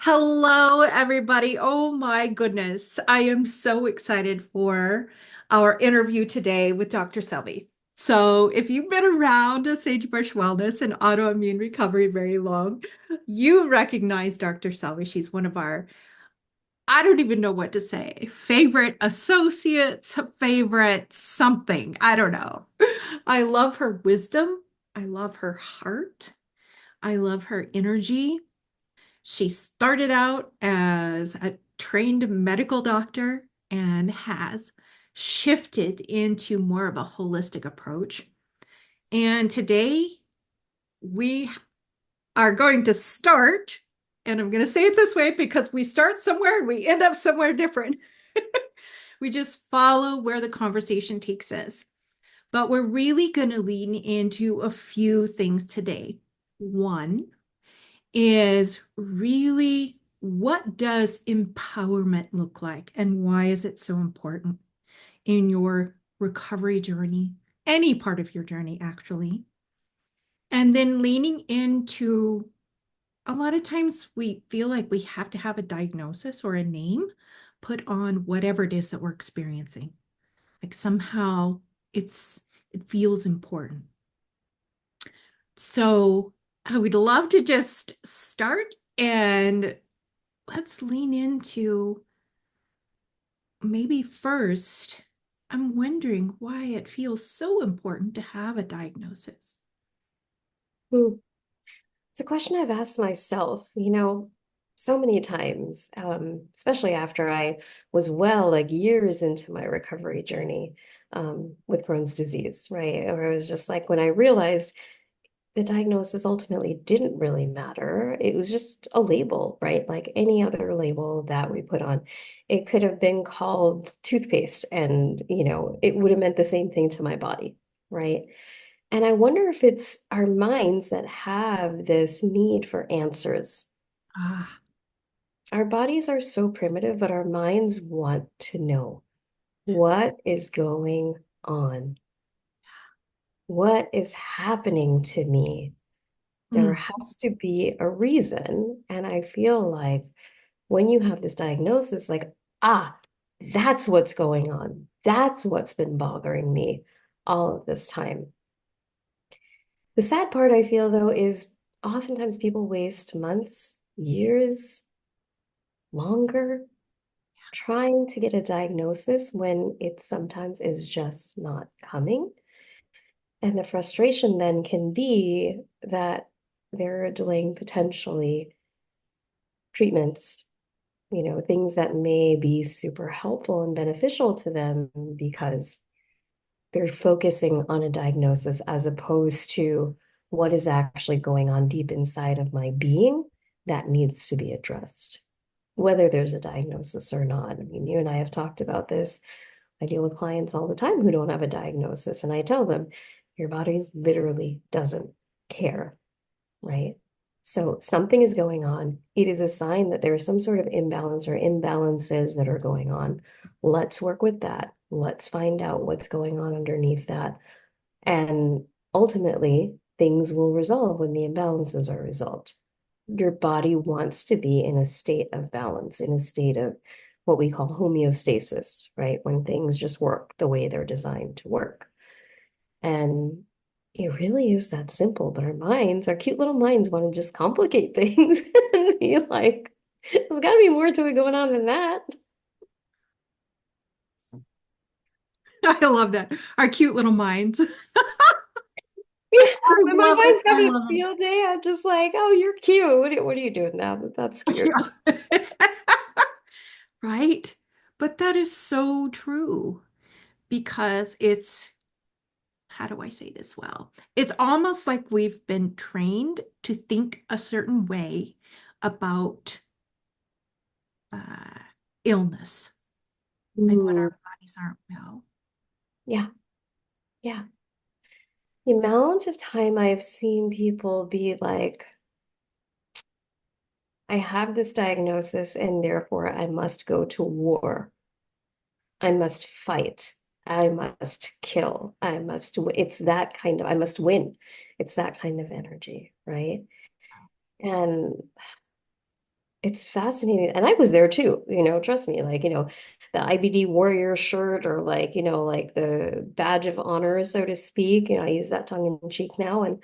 Hello, everybody. Oh my goodness. I am so excited for our interview today with Dr. Selvi. So, if you've been around Sagebrush Wellness and autoimmune recovery very long, you recognize Dr. Selvi. She's one of our, I don't even know what to say, favorite associates, favorite something. I don't know. I love her wisdom. I love her heart. I love her energy. She started out as a trained medical doctor and has shifted into more of a holistic approach. And today we are going to start, and I'm going to say it this way because we start somewhere and we end up somewhere different. We just follow where the conversation takes us. But we're really going to lean into a few things today. One, is really what does empowerment look like and why is it so important in your recovery journey, any part of your journey, actually. And then leaning into a lot of times we feel like we have to have a diagnosis or a name put on whatever it is that we're experiencing. Like somehow it feels important. So I would love to just start and let's lean into maybe first. I'm wondering why it feels so important to have a diagnosis. Hmm. It's a question I've asked myself, so many times, especially after I was like years into my recovery journey with Crohn's disease, right? Or it was just like when I realized the diagnosis ultimately didn't really matter. It was just a label, right? Like any other label that we put on. It could have been called toothpaste and, it would have meant the same thing to my body, right? And I wonder if it's our minds that have this need for answers. Ah, Our bodies are so primitive, but our minds want to know what is going on. What is happening to me? There mm, has to be a reason. And I feel like when you have this diagnosis, like, ah, that's what's going on. That's what's been bothering me all of this time. The sad part I feel though is oftentimes people waste months, years, longer trying to get a diagnosis when it sometimes is just not coming. And the frustration then can be that they're delaying potentially treatments, things that may be super helpful and beneficial to them because they're focusing on a diagnosis as opposed to what is actually going on deep inside of my being that needs to be addressed, whether there's a diagnosis or not. I mean, you and I have talked about this. I deal with clients all the time who don't have a diagnosis, and I tell them, your body literally doesn't care, right? So something is going on. It is a sign that there is some sort of imbalance or imbalances that are going on. Let's work with that. Let's find out what's going on underneath that. And ultimately, things will resolve when the imbalances are resolved. Your body wants to be in a state of balance, in a state of what we call homeostasis, right? When things just work the way they're designed to work. And it really is that simple, but our minds, our cute little minds, want to just complicate things and be like, there's got to be more to it going on than that. I love that. Our cute little minds. Yeah, I when my love it. mind's I having a love field day, I'm just like, oh, you're cute. What are you doing now? That's cute. it. Yeah. Right? But that is so true because it's how do I say this well? It's almost like we've been trained to think a certain way about uh, illness, like when Mm, our bodies aren't well. yeah, yeah. The amount of time I've seen people be like, I have this diagnosis and therefore I must go to war. I must fight. I must kill. It's that kind of, I must win. It's that kind of energy, right? And it's fascinating. And I was there too, trust me, like, the IBD warrior shirt or like, like the badge of honor, so to speak. I use that tongue in cheek now. And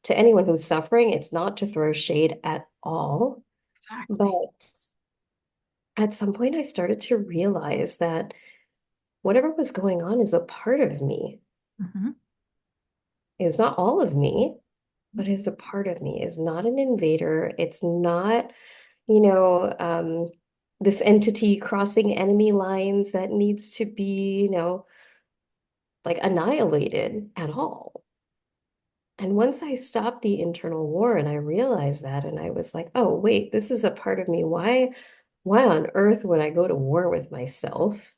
to anyone who's suffering, it's not to throw shade at all. Exactly. But at some point, I started to realize that whatever was going on is a part of me. Mhm. It's not all of me, but is a part of me, is not an invader. It's not, you know, um, this entity crossing enemy lines that needs to be, like annihilated at all. And once I stopped the internal war and I realized that, and I was like, oh, wait, this is a part of me. Why on earth would I go to war with myself?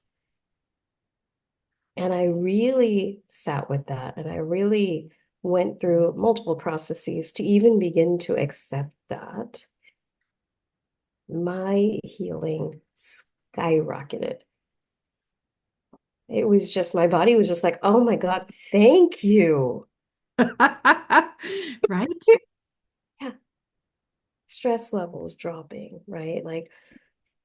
And I really sat with that and I really went through multiple processes to even begin to accept that. My healing skyrocketed. It was just, my body was just like, oh my God, thank you. Right? Yeah. Stress levels dropping, right? Like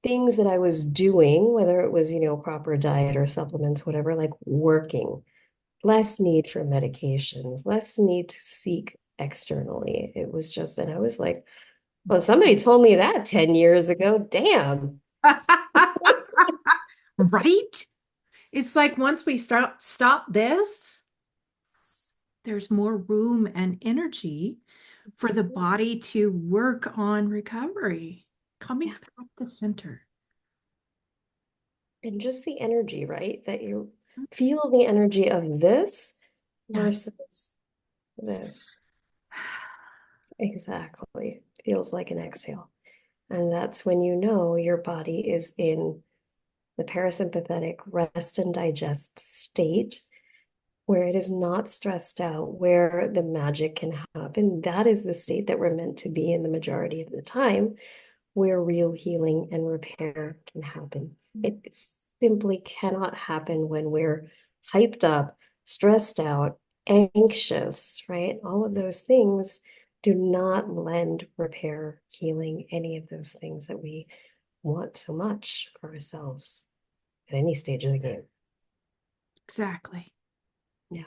things that I was doing, whether it was, proper diet or supplements, whatever, like working, less need for medications, less need to seek externally. It was just, and I was like, well, somebody told me that 10 years ago. Damn. Right? It's like once we stop this, there's more room and energy for the body to work on recovery, coming Yeah. back to center. And just the energy, right? That you feel the energy of this Yeah, versus this. Exactly. Feels like an exhale. And that's when you know your body is in the parasympathetic rest and digest state where it is not stressed out, where the magic can happen. That is the state that we're meant to be in the majority of the time, where real healing and repair can happen. It simply cannot happen when we're hyped up, stressed out, anxious, right? All of those things do not lend repair, healing, any of those things that we want so much for ourselves at any stage of the game. exactly. Yeah.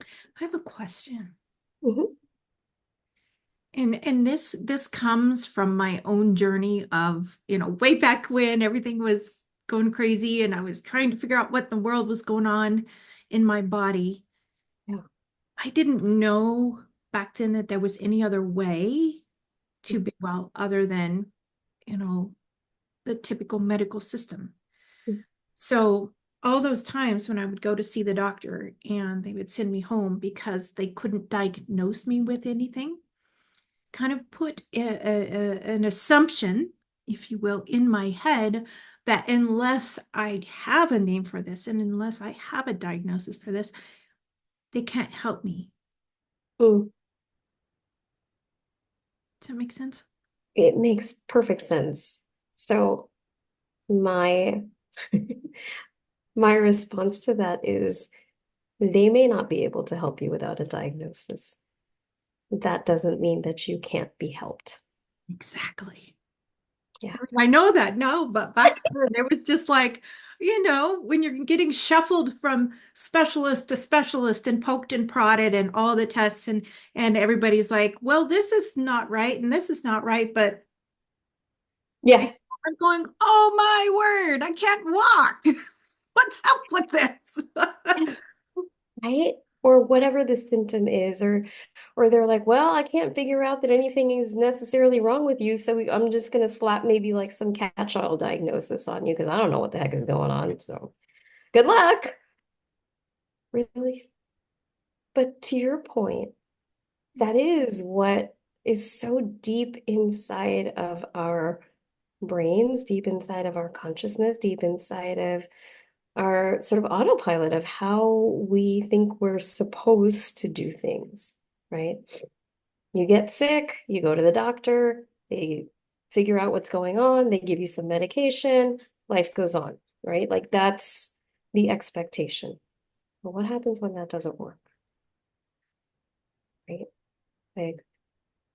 I have a question. Mhm. And this comes from my own journey of, way back when everything was going crazy and I was trying to figure out what in the world was going on in my body. Yeah. I didn't know back then that there was any other way to be well other than, you know, the typical medical system. Mhm. So all those times when I would go to see the doctor and they would send me home because they couldn't diagnose me with anything, kind of put an assumption, if you will, in my head that unless I have a name for this and unless I have a diagnosis for this, they can't help me. Mm. Does that make sense? It makes perfect sense. So my my response to that is they may not be able to help you without a diagnosis. That doesn't mean that you can't be helped. Exactly. Yeah. I know that now, but back then it was just like, when you're getting shuffled from specialist to specialist and poked and prodded and all the tests and everybody's like, well, this is not right and this is not right, but Yeah. I'm going, oh my word, I can't walk. What's up with this? Right? Or whatever the symptom is, or they're like, well, I can't figure out that anything is necessarily wrong with you, so I'm just gonna slap maybe like some catch-all diagnosis on you because I don't know what the heck is going on. So good luck. Really? But to your point, that is what is so deep inside of our brains, deep inside of our consciousness, deep inside of our sort of autopilot of how we think we're supposed to do things, right? You get sick, you go to the doctor, they figure out what's going on, they give you some medication, life goes on, right? Like that's the expectation. But what happens when that doesn't work, right? Like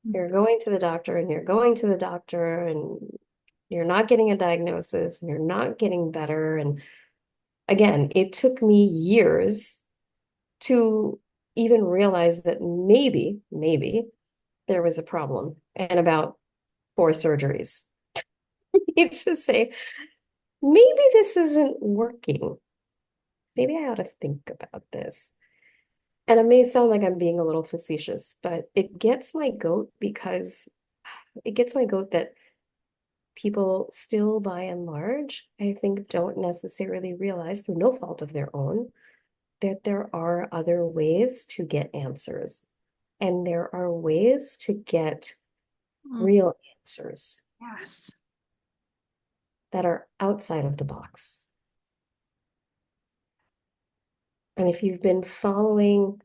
You're going to the doctor and you're going to the doctor and you're not getting a diagnosis and you're not getting better. And again, it took me years to even realize that maybe there was a problem and about 4 surgeries. It's to say, maybe this isn't working. Maybe I ought to think about this. And it may sound like I'm being a little facetious, but it gets my goat because it gets my goat that people still, by and large, I think don't necessarily realize through no fault of their own that there are other ways to get answers. And there are ways to get Mm, real answers yes. that are outside of the box. And if you've been following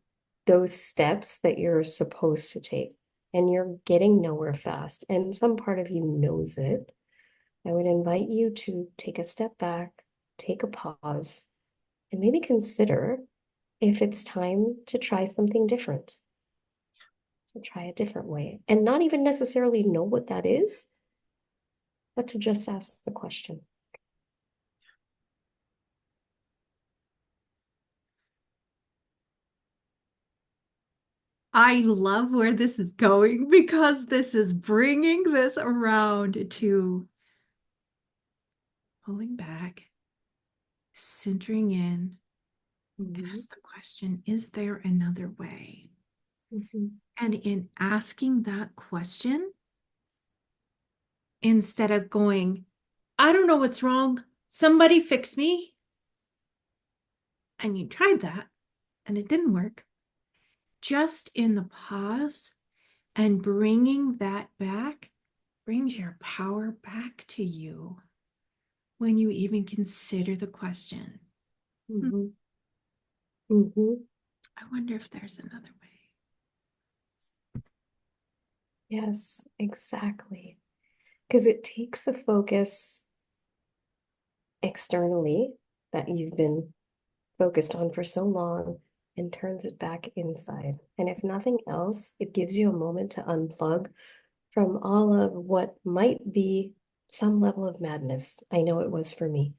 those steps that you're supposed to take and you're getting nowhere fast, and some part of you knows it, I would invite you to take a step back, take a pause, and maybe consider if it's time to try something different, to try a different way, and not even necessarily know what that is, but to just ask the question. I love where this is going because this is bringing this around to pulling back, centering in, Mhm, ask the question, is there another way? mhm, And in asking that question, instead of going, I don't know what's wrong, somebody fix me, and you tried that and it didn't work, just in the pause and bringing that back brings your power back to you when you even consider the question. Hmm, mhm, mhm. I wonder if there's another way. Yes, exactly. Because it takes the focus externally that you've been focused on for so long and turns it back inside. And if nothing else, it gives you a moment to unplug from all of what might be some level of madness. I know it was for me.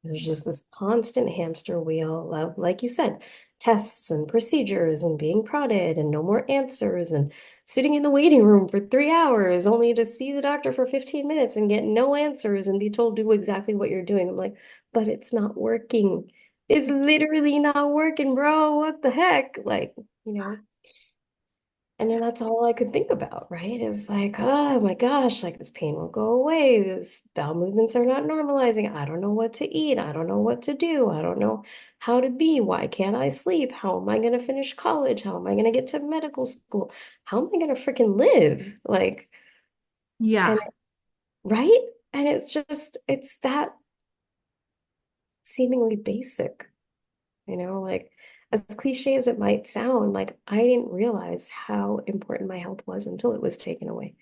There's just this constant hamster wheel of, like you said, tests and procedures and being prodded and no more answers and sitting in the waiting room for 3 hours only to see the doctor for 15 minutes and get no answers and be told do exactly what you're doing. I'm like, but it's not working. It's literally not working, bro. What the heck? Like, you know, and then that's all I could think about, right? Is like, oh my gosh, like this pain will go away. This bowel movements are not normalizing. I don't know what to eat. I don't know what to do. I don't know how to be. Why can't I sleep? How am I going to finish college? How am I going to get to medical school? How am I going to freaking live? Like, Yeah. and right? And it's just, it's that seemingly basic, like as cliche as it might sound, like I didn't realize how important my health was until it was taken away.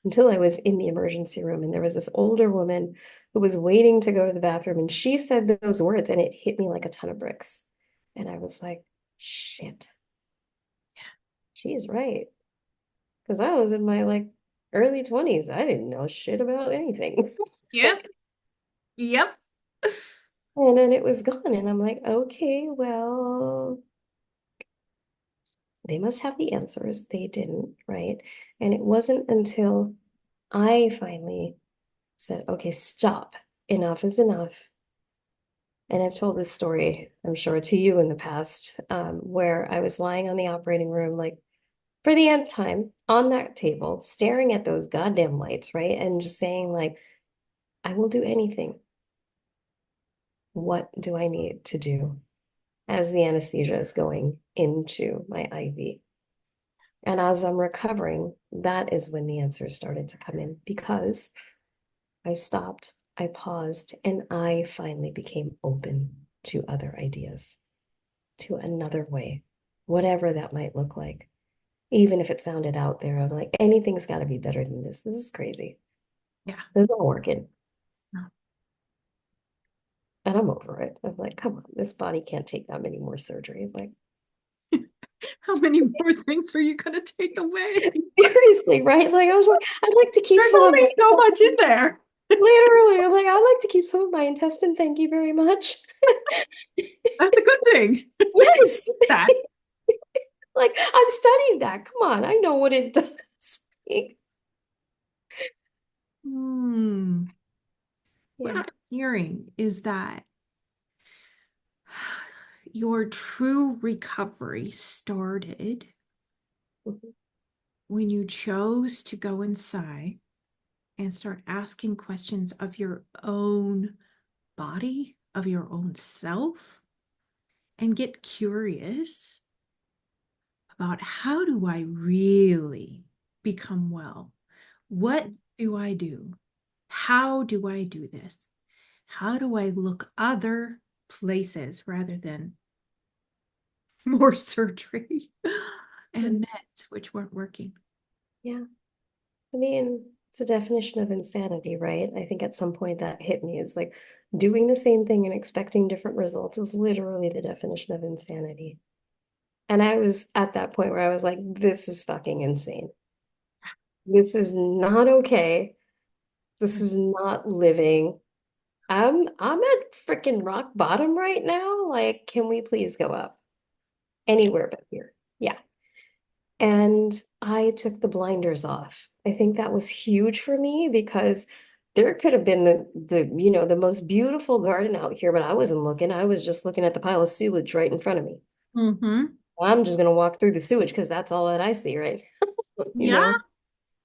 Until I was in the emergency room and there was this older woman who was waiting to go to the bathroom and she said those words and it hit me like a ton of bricks. And I was like, shit, she's right. Because I was in my like early 20s. I didn't know shit about anything. Yep. Yep. And then it was gone. And I'm like, okay, well, they must have the answers. They didn't, right? And it wasn't until I finally said, okay, stop. Enough is enough. And I've told this story, I'm sure, to you in the past, where I was lying on the operating room, like for the nth time on that table, staring at those goddamn lights, right? And just saying, like, I will do anything. What do I need to do as the anesthesia is going into my IV? And as I'm recovering, that is when the answers started to come in because I stopped, I paused, and I finally became open to other ideas, to another way, whatever that might look like. Even if it sounded out there, I'm like, anything's got to be better than this. This is crazy. Yeah. This is not working. No. And I'm over it. I'm like, come on, this body can't take that many more surgeries. Like, How many more things are you going to take away? Seriously, right? Like I was like, I'd like to keep There's some of my only so much in intestine. there. Literally, I'm like, I'd like to keep some of my intestine. Thank you very much. That's a good thing. Yes. That. Like I've studied that. Come on, I know what it does. Hmm. What Yeah. I'm hearing is that your true recovery started Mhm. when you chose to go inside and start asking questions of your own body, of your own self, and get curious about how do I really become well? What do I do? How do I do this? How do I look other places rather than more surgery Mhm. and meds, which weren't working? Yeah. I mean, it's a definition of insanity, right? I think at some point that hit me. It's like doing the same thing and expecting different results is literally the definition of insanity. And I was at that point where I was like, this is fucking insane. This is not okay. This is not living. I'm at freaking rock bottom right now. Like, can we please go up? Anywhere but here. Yeah. And I took the blinders off. I think that was huge for me because there could have been the most beautiful garden out here, but I wasn't looking. I was just looking at the pile of sewage right in front of me. Mm-hmm. I'm just gonna walk through the sewage because that's all that I see, right? You Yeah, know,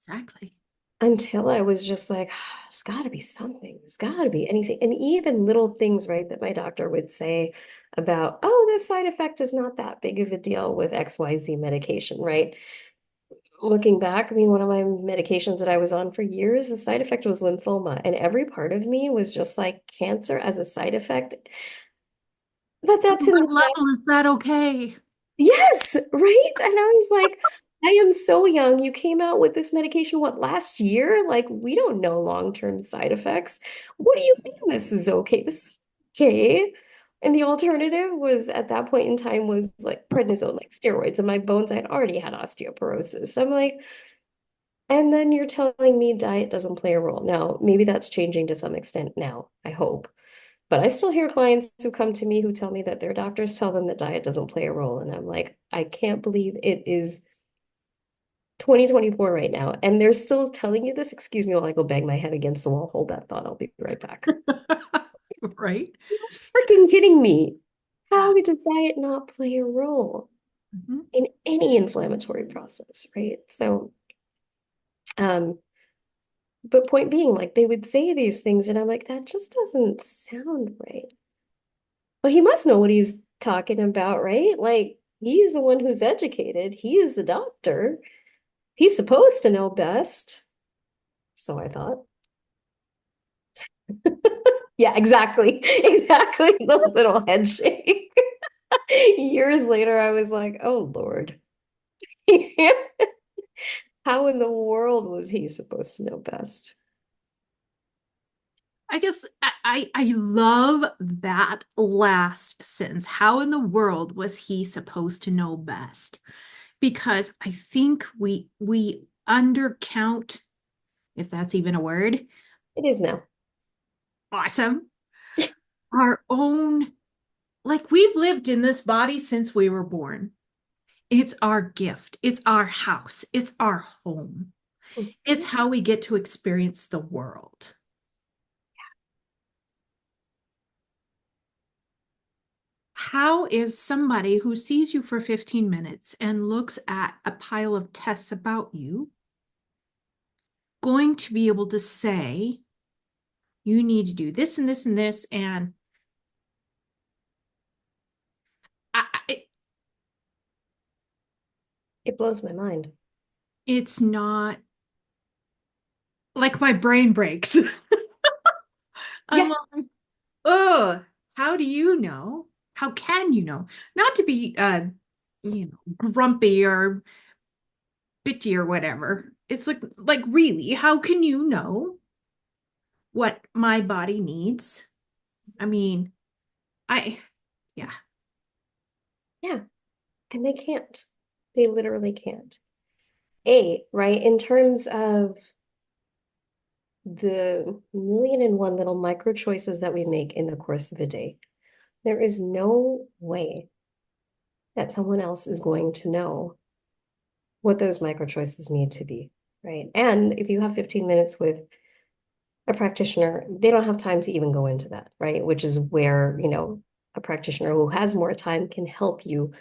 exactly. until I was just like, there's gotta be something. There's gotta be anything. And even little things, right, that my doctor would say about, oh, this side effect is not that big of a deal with XYZ medication, right? Looking back, I mean, one of my medications that I was on for years, the side effect was lymphoma, and every part of me was just like cancer as a side effect. But that's in What the level past. is that okay? Yes, right? And I was like, I am so young. You came out with this medication, what, last year? Like, we don't know long-term side effects. What do you mean this is okay? This is okay. And the alternative was at that point in time was like prednisone, like steroids, and my bones I had already had osteoporosis. So I'm like, and then you're telling me diet doesn't play a role. Now, maybe that's changing to some extent now, I hope. But I still hear clients who come to me who tell me that their doctors tell them that diet doesn't play a role. And I'm like, I can't believe it is 2024 right now. And they're still telling you this. Excuse me while I go bang my head against the wall. Hold that thought. I'll be right back. Right? You're freaking kidding me. How does diet not play a role Mhm. in any inflammatory process, right? So, um, but point being, like they would say these things, and I'm like, that just doesn't sound right. But he must know what he's talking about, right? Like he's the one who's educated. He is the doctor. He's supposed to know best. So I thought. Yeah, exactly. Exactly. The little head shake. Years later, I was like, oh Lord. How in the world was he supposed to know best? I guess I love that last sentence. How in the world was he supposed to know best? Because I think we undercount, if that's even a word, It is now. awesome, our own, like we've lived in this body since we were born. It's our gift. It's our house. It's our home. It's Mhm. how we get to experience the world. How is somebody who sees you for 15 minutes and looks at a pile of tests about you going to be able to say, you need to do this and this and this? And I, It blows my mind. it's not like my brain breaks. I'm Yeah, like, oh, how do you know? How can you know? Not to be, grumpy or bitchy or whatever. It's like really, how can you know what my body needs? I mean, I, yeah. yeah. And they can't. They literally can't. A, right? In terms of the million and one little micro choices that we make in the course of a day, there is no way that someone else is going to know what those micro choices need to be, right? And if you have 15 minutes with a practitioner, they don't have time to even go into that, right? Which is where, a practitioner who has more time can help you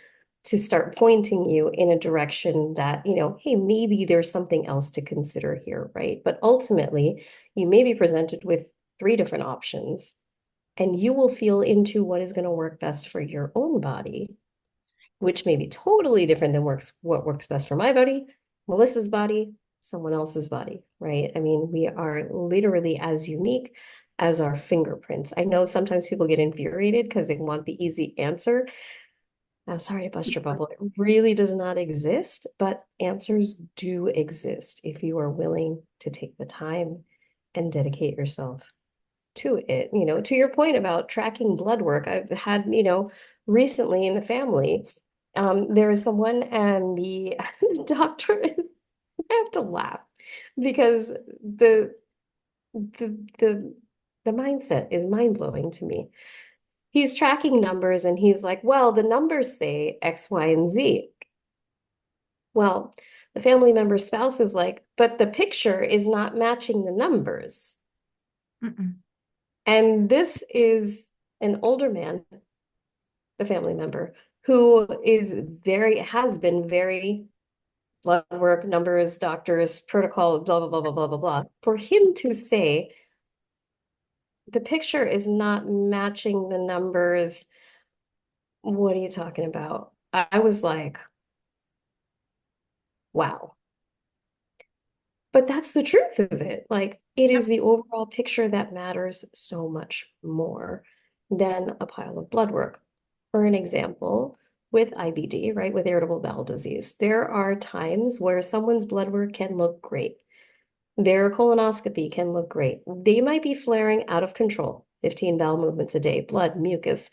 to start pointing you in a direction that, hey, maybe there's something else to consider here, right? But ultimately, you may be presented with three different options, and you will feel into what is going to work best for your own body, which may be totally different than what works best for my body, Melissa's body, someone else's body, right? I mean, we are literally as unique as our fingerprints. I know sometimes people get infuriated because they want the easy answer. I'm sorry to bust your bubble. It really does not exist, but answers do exist if you are willing to take the time and dedicate yourself to it. To your point about tracking blood work, I've had, recently in the family, there is someone and the doctor is, I have to laugh because the the the mindset is mind-blowing to me. He's tracking numbers and he's like, well, the numbers say X, Y, and Z. Well, the family member's spouse is like, but the picture is not matching the numbers. Mm-mm. And this is an older man, the family member, who has been very blood work, numbers, doctors, protocol, blah, blah, blah, blah, blah, blah, blah. For him to say the picture is not matching the numbers, what are you talking about? I was like, wow. But that's the truth of it. Like, it Yep. is the overall picture that matters so much more than a pile of blood work. For an example, with IBD, right, with irritable bowel disease, there are times where someone's blood work can look great. Their colonoscopy can look great. They might be flaring out of control, 15 bowel movements a day, blood, mucus,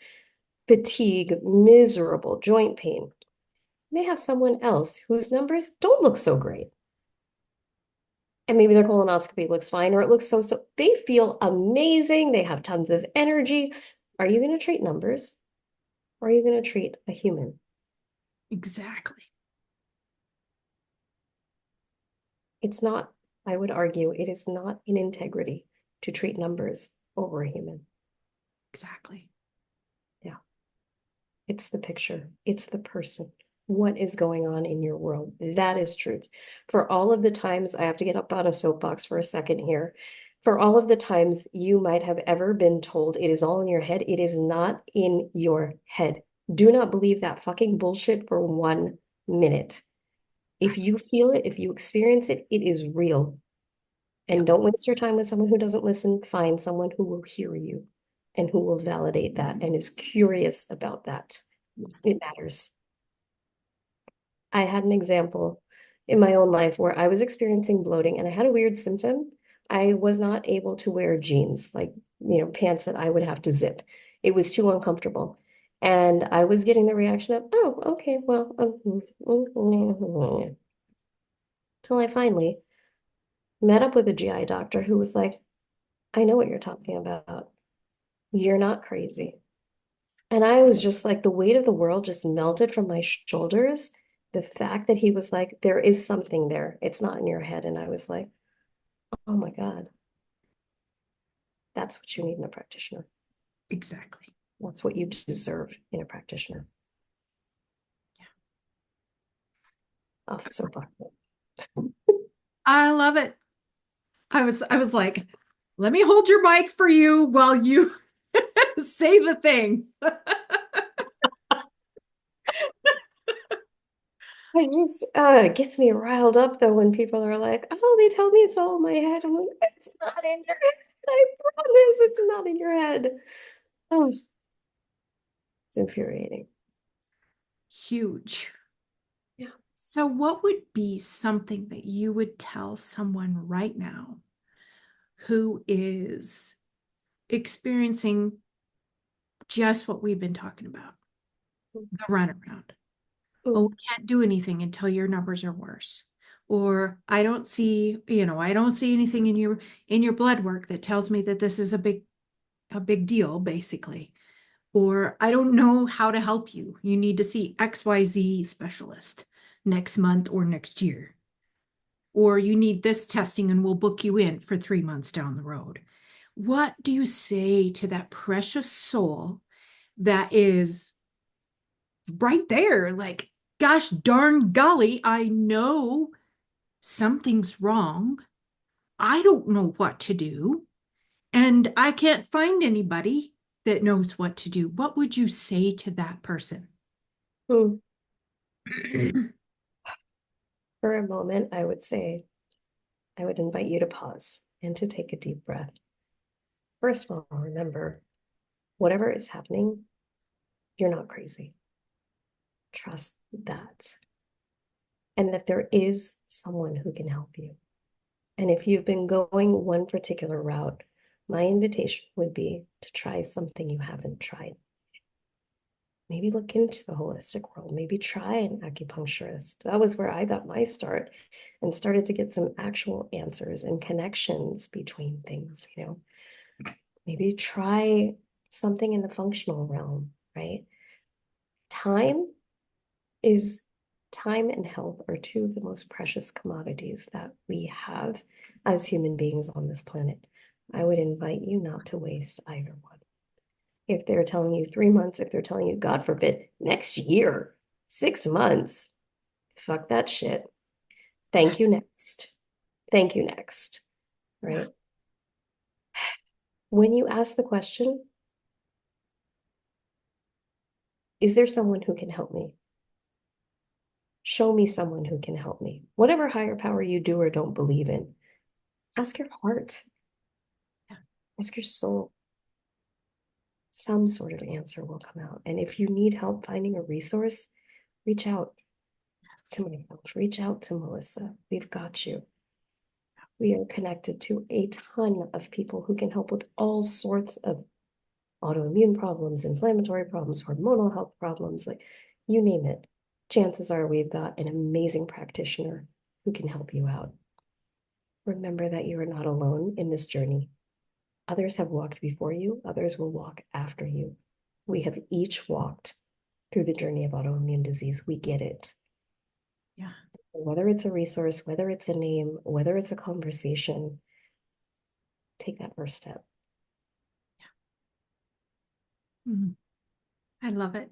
fatigue, miserable joint pain. You may have someone else whose numbers don't look so great, and maybe their colonoscopy looks fine or it looks so they feel amazing, they have tons of energy. Are you going to treat numbers or are you going to treat a human? Exactly. It's not, I would argue, it is not in integrity to treat numbers over a human. Exactly. Yeah, it's the picture, it's the person. What is going on in your world? That is truth. For all of the times, I have to get up on a soapbox for a second here. For all of the times you might have ever been told it is all in your head, it is not in your head. Do not believe that fucking bullshit for 1 minute. If you feel it, if you experience it, it is real. And Yep. don't waste your time with someone who doesn't listen. Find someone who will hear you and who will validate that and is curious about that. It matters. I had an example in my own life where I was experiencing bloating and I had a weird symptom. I was not able to wear jeans, like, pants that I would have to zip. It was too uncomfortable. And I was getting the reaction of, oh, okay, well, till I finally met up with a GI doctor who was like, I know what you're talking about. You're not crazy. And I was just like, the weight of the world just melted from my shoulders. The fact that he was like, there is something there. It's not in your head. And I was like, oh my God, that's what you need in a practitioner. Exactly. That's what you deserve in a practitioner. Off the soapbox. I love it. I was like, let me hold your mic for you while you say the thing. I just it gets me riled up though when people are like, oh, they tell me it's all in my head. I'm like, it's not in your head. I promise it's not in your head. Oh, it's infuriating. Huge. Yeah. So, what would be something that you would tell someone right now who is experiencing just what we've been talking about, the runaround? Mm, Oh, we can't do anything until your numbers are worse. Or I don't see, I don't see anything in your blood work that tells me that this is a big deal, basically. Or I don't know how to help you. You need to see XYZ specialist next month or next year. Or you need this testing and we'll book you in for 3 months down the road. What do you say to that precious soul that is right there? Like, gosh darn golly, I know something's wrong. I don't know what to do. And I can't find anybody that knows what to do. What would you say to that person? mm. For a moment, I would say, I would invite you to pause and to take a deep breath. First of all, remember, whatever is happening, you're not crazy. Trust that. And that there is someone who can help you. And if you've been going one particular route, my invitation would be to try something you haven't tried. Maybe look into the holistic world. Maybe try an acupuncturist. That was where I got my start and started to get some actual answers and connections between things, you know. Maybe try something in the functional realm, right? Time is time and health are two of the most precious commodities that we have as human beings on this planet. I would invite you not to waste either one. If they're telling you 3 months, if they're telling you, God forbid, next year, 6 months, fuck that shit. Yeah, Thank you next. Thank you next. yeah, Right? When you ask the question, is there someone who can help me? Show me someone who can help me. Whatever higher power you do or don't believe in, ask your heart, yeah. ask your soul. Some sort of answer will come out. And if you need help finding a resource, reach out Yes. to myself, reach out to Melissa. We've got you. We are connected to a ton of people who can help with all sorts of autoimmune problems, inflammatory problems, hormonal health problems, like you name it. Chances are we've got an amazing practitioner who can help you out. Remember that you are not alone in this journey. Others have walked before you, others will walk after you. We have each walked through the journey of autoimmune disease. We get it. Yeah. Whether it's a resource, whether it's a name, whether it's a conversation, take that first step. Mhm. I love it.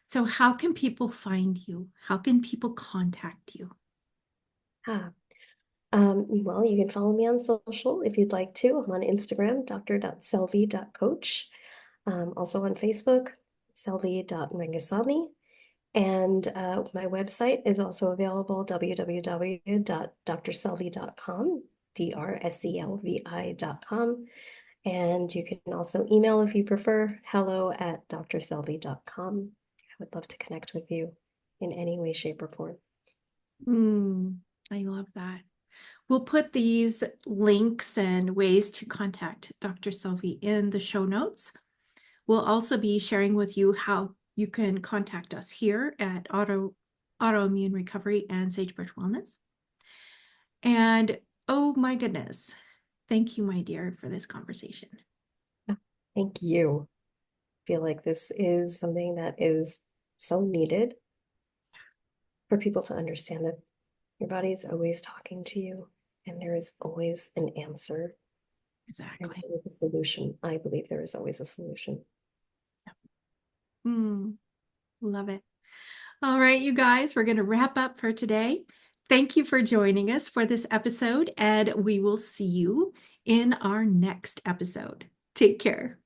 So, how can people find you? How can people contact you? Ah, well, you can follow me on social if you'd like to. I'm on Instagram, dr.selvi.coach. Also on Facebook, selvi.rangasamy. And my website is also available, www.drselvi.com, drselvi.com. And you can also email if you prefer, hello@drselvi.com. I would love to connect with you in any way, shape, or form. Mm, I love that. We'll put these links and ways to contact Dr. Selvi in the show notes. We'll also be sharing with you how you can contact us here at Autoimmune Recovery and Sagebrush Wellness. And oh my goodness, thank you, my dear, for this conversation. Thank you. I feel like this is something that is so needed for people to understand that your body is always talking to you and there is always an answer and Exactly. there is a solution. I believe there is always a solution. Mm, love it. All right, you guys, we're going to wrap up for today. Thank you for joining us for this episode, and we will see you in our next episode. Take care.